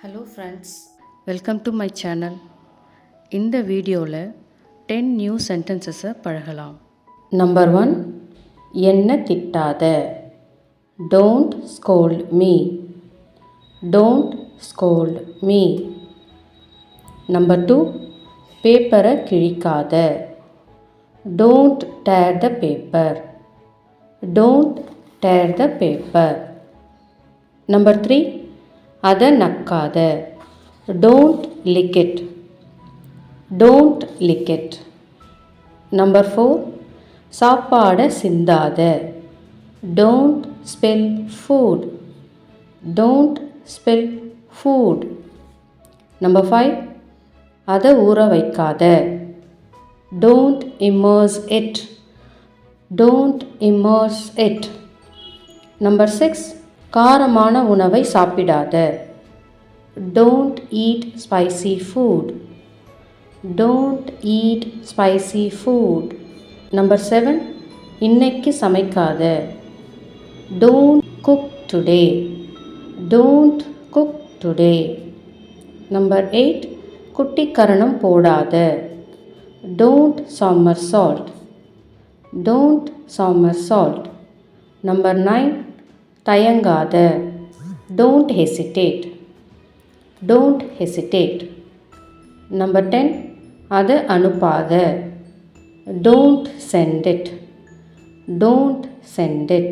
Hello friends, welcome to my channel. இந்த வீடியோவில் 10 new சென்டென்சஸை பழகலாம். நம்பர் 1, என்ன திட்டாத. Don't scold me. Don't scold me. Number 2, பேப்பரை கிழிக்காத. Don't tear the paper. Don't tear the paper. Number 3, அதை நக்காத. Don't lick it. Don't lick it. Number 4, சாப்பாடை சிந்தாத. Don't spill food. Don't spill food. Number 5, அதை ஊற வைக்காத. Don't immerse it. Don't immerse it. Number 6, காரமான உணவை சாப்பிடாத. Don't eat spicy food. Don't eat spicy food. Number 7, இன்னைக்கு சமைக்காத. Don't cook today. Don't cook today. Number 8, குட்டிக்கரணம் போடாத. Don't somersault. Don't somersault. Number 9, தயங்காத. Don't hesitate. Don't hesitate. Number 10, அதை அனுப்பாத. Don't send it. Don't send it.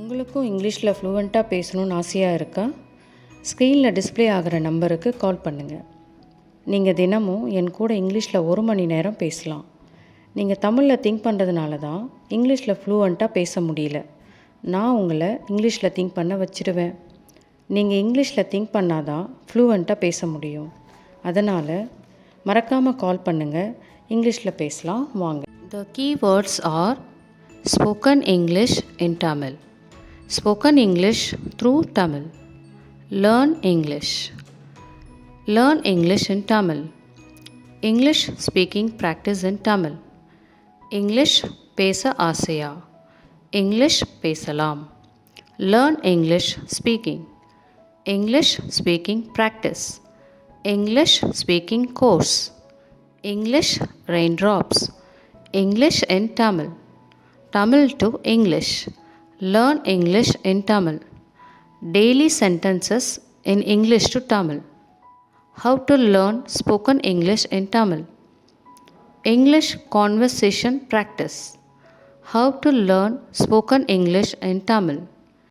உங்களுக்கும் இங்கிலீஷில் ஃப்ளூவெண்ட்டாக பேசணும்னு ஆசையாக இருக்கா? ஸ்க்ரீனில் display ஆகிற நம்பருக்கு கால் பண்ணுங்கள். நீங்கள் தினமும் என் கூட இங்கிலீஷில் 1 மணி நேரம் பேசலாம். நீங்கள் தமிழில் திங்க் பண்ணுறதுனால தான் இங்கிலீஷில் ஃப்ளூவெண்ட்டாக பேச முடியல. நான் உங்களை இங்கிலீஷில் திங்க் பண்ண வச்சுருவேன். நீங்கள் இங்கிலீஷில் திங்க் பண்ணாதான் ஃப்ளூவெண்ட்டாக பேச முடியும். அதனால் மறக்காமல் கால் பண்ணுங்கள். இங்கிலீஷில் பேசலாம் வாங்க. The keywords are spoken English in Tamil, spoken English through Tamil, learn English, learn English in Tamil, English speaking practice in Tamil, English பேச ஆசையா, English பேசலாம், learn English speaking, English speaking practice, English speaking course, English raindrops, English in Tamil, Tamil to English, learn English in Tamil, daily sentences in English to Tamil, how to learn spoken English in Tamil, English conversation practice, how to learn spoken English in Tamil.